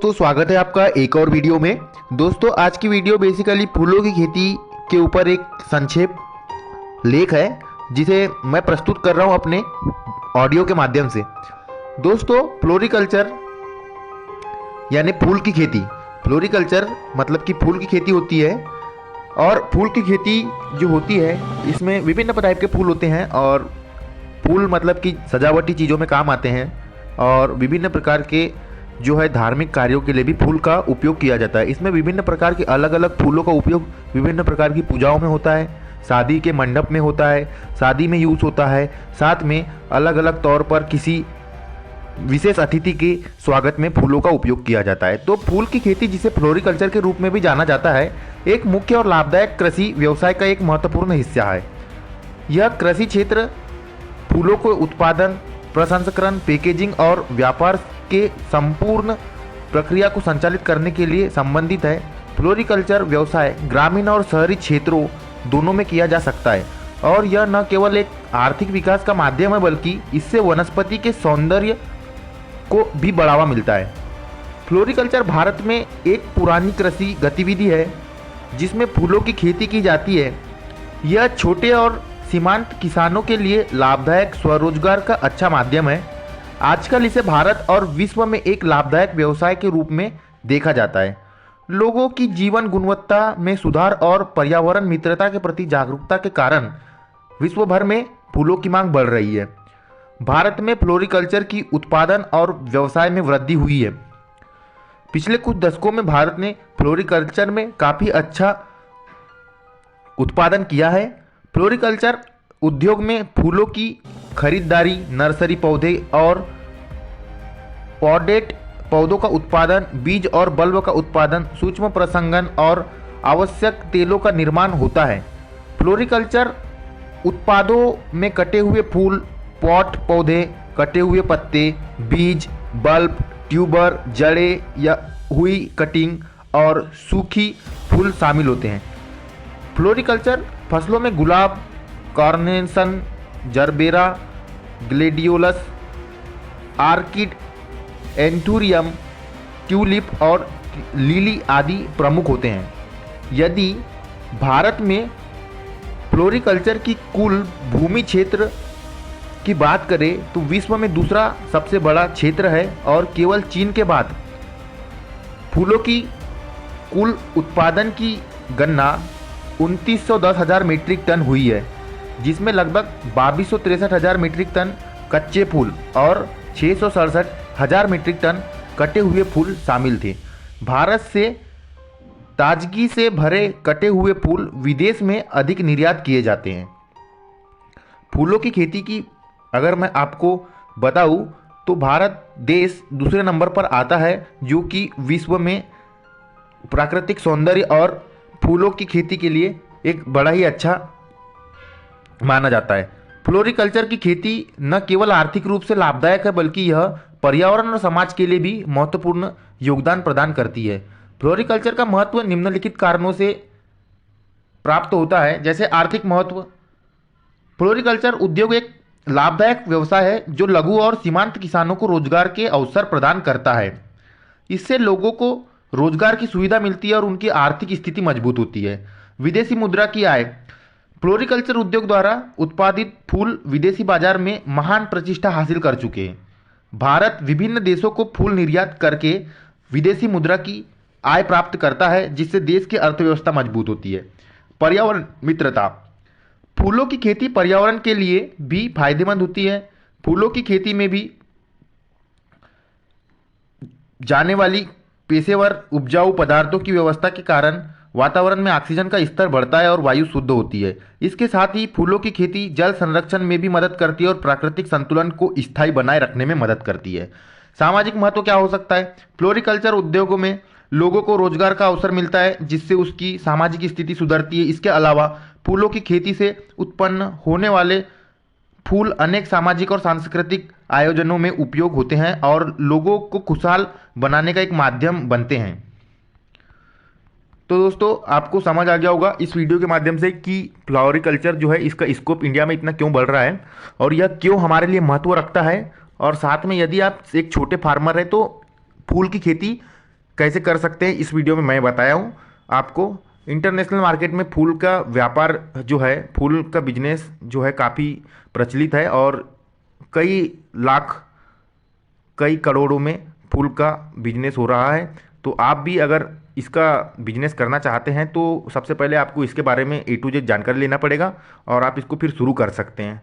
तो स्वागत है आपका एक और वीडियो में। दोस्तों आज की वीडियो बेसिकली फूलों की खेती के ऊपर एक संक्षेप लेख है जिसे मैं प्रस्तुत कर रहा हूं अपने ऑडियो के माध्यम से। दोस्तों फ्लोरिकल्चर यानी फूल की खेती, फ्लोरिकल्चर मतलब कि फूल की खेती होती है। और फूल की खेती जो होती है इसमें विभिन्न टाइप के फूल होते हैं और फूल मतलब कि सजावटी चीज़ों में काम आते हैं और विभिन्न प्रकार के जो है धार्मिक कार्यों के लिए भी फूल का उपयोग किया जाता है। इसमें विभिन्न प्रकार के अलग अलग फूलों का उपयोग विभिन्न प्रकार की पूजाओं में होता है, शादी के मंडप में होता है, शादी में यूज़ होता है, साथ में अलग अलग तौर पर किसी विशेष अतिथि के स्वागत में फूलों का उपयोग किया जाता है। तो फूल की खेती जिसे फ्लोरिकल्चर के रूप में भी जाना जाता है एक मुख्य और लाभदायक कृषि व्यवसाय का एक महत्वपूर्ण हिस्सा है। यह कृषि क्षेत्र फूलों को उत्पादन, प्रसंस्करण, पैकेजिंग और व्यापार के संपूर्ण प्रक्रिया को संचालित करने के लिए संबंधित है। फ्लोरिकल्चर व्यवसाय ग्रामीण और शहरी क्षेत्रों दोनों में किया जा सकता है और यह न केवल एक आर्थिक विकास का माध्यम है बल्कि इससे वनस्पति के सौंदर्य को भी बढ़ावा मिलता है। फ्लोरिकल्चर भारत में एक पुरानी कृषि गतिविधि है जिसमें फूलों की खेती की जाती है। यह छोटे और सीमांत किसानों के लिए लाभदायक स्वरोजगार का अच्छा माध्यम है। आजकल इसे भारत और विश्व में एक लाभदायक व्यवसाय के रूप में देखा जाता है। लोगों की जीवन गुणवत्ता में सुधार और पर्यावरण मित्रता के प्रति जागरूकता के कारण विश्व भर में फूलों की मांग बढ़ रही है। भारत में फ्लोरिकल्चर की उत्पादन और व्यवसाय में वृद्धि हुई है। पिछले कुछ दशकों में भारत ने फ्लोरिकल्चर में काफ़ी अच्छा उत्पादन किया है। फ्लोरिकल्चर उद्योग में फूलों की खरीदारी, नर्सरी पौधे और पॉडेड पौधों का उत्पादन, बीज और बल्ब का उत्पादन, सूक्ष्म प्रसंगन और आवश्यक तेलों का निर्माण होता है। फ्लोरिकल्चर उत्पादों में कटे हुए फूल, पॉट पौधे, कटे हुए पत्ते, बीज, बल्ब, ट्यूबर, जड़ें या हुई कटिंग और सूखी फूल शामिल होते हैं। फ्लोरिकल्चर फसलों में गुलाब, carnation, gerbera, gladiolus, orchid, anthurium, tulip और लिली आदि प्रमुख होते हैं। यदि भारत में फ्लोरिकल्चर की कुल भूमि क्षेत्र की बात करें तो विश्व में दूसरा सबसे बड़ा क्षेत्र है और केवल चीन के बाद फूलों की कुल उत्पादन की गणना 2910,000 मीट्रिक टन हुई है, जिसमें लगभग 2263,000 मीट्रिक टन कच्चे फूल और 667,000 मीट्रिक टन कटे हुए फूल शामिल थे। भारत से ताजगी से भरे कटे हुए फूल विदेश में अधिक निर्यात किए जाते हैं। फूलों की खेती की अगर मैं आपको बताऊं तो भारत देश दूसरे नंबर पर आता है जो कि विश्व में प्राकृतिक सौंदर्य और फूलों की खेती के लिए एक बड़ा ही अच्छा माना जाता है। फ्लोरिकल्चर की खेती न केवल आर्थिक रूप से लाभदायक है बल्कि यह पर्यावरण और समाज के लिए भी महत्वपूर्ण योगदान प्रदान करती है। फ्लोरिकल्चर का महत्व निम्नलिखित कारणों से प्राप्त होता है, जैसे आर्थिक महत्व। फ्लोरिकल्चर उद्योग एक लाभदायक व्यवसाय है जो लघु और सीमांत किसानों को रोजगार के अवसर प्रदान करता है। इससे लोगों को रोजगार की सुविधा मिलती है और उनकी आर्थिक स्थिति मजबूत होती है। विदेशी मुद्रा की आय। फ्लोरिकल्चर उद्योग द्वारा उत्पादित फूल विदेशी बाजार में महान प्रतिष्ठा हासिल कर चुके हैं। भारत विभिन्न देशों को फूल निर्यात करके विदेशी मुद्रा की आय प्राप्त करता है, जिससे देश की अर्थव्यवस्था मजबूत होती है। पर्यावरण मित्रता। फूलों की खेती पर्यावरण के लिए भी फायदेमंद होती है। फूलों की खेती में भी जाने वाली पेशेवर उपजाऊ पदार्थों की व्यवस्था के कारण वातावरण में ऑक्सीजन का स्तर बढ़ता है और वायु शुद्ध होती है। इसके साथ ही फूलों की खेती जल संरक्षण में भी मदद करती है और प्राकृतिक संतुलन को स्थायी बनाए रखने में मदद करती है। सामाजिक महत्व क्या हो सकता है? फ्लोरिकल्चर उद्योगों में लोगों को रोजगार का अवसर मिलता है जिससे उसकी सामाजिक स्थिति सुधरती है। इसके अलावा फूलों की खेती से उत्पन्न होने वाले फूल अनेक सामाजिक और सांस्कृतिक आयोजनों में उपयोग होते हैं और लोगों को खुशहाल बनाने का एक माध्यम बनते हैं। तो दोस्तों आपको समझ आ गया होगा इस वीडियो के माध्यम से कि फ्लोरिकल्चर जो है इसका स्कोप इंडिया में इतना क्यों बढ़ रहा है और यह क्यों हमारे लिए महत्व रखता है। और साथ में यदि आप एक छोटे फार्मर हैं तो फूल की खेती कैसे कर सकते हैं इस वीडियो में मैं बताया हूँ आपको। इंटरनेशनल मार्केट में फूल का व्यापार जो है, फूल का बिजनेस जो है काफ़ी प्रचलित है और कई लाख कई करोड़ों में फूल का बिजनेस हो रहा है। तो आप भी अगर इसका बिजनेस करना चाहते हैं तो सबसे पहले आपको इसके बारे में A to Z जानकारी लेना पड़ेगा और आप इसको फिर शुरू कर सकते हैं।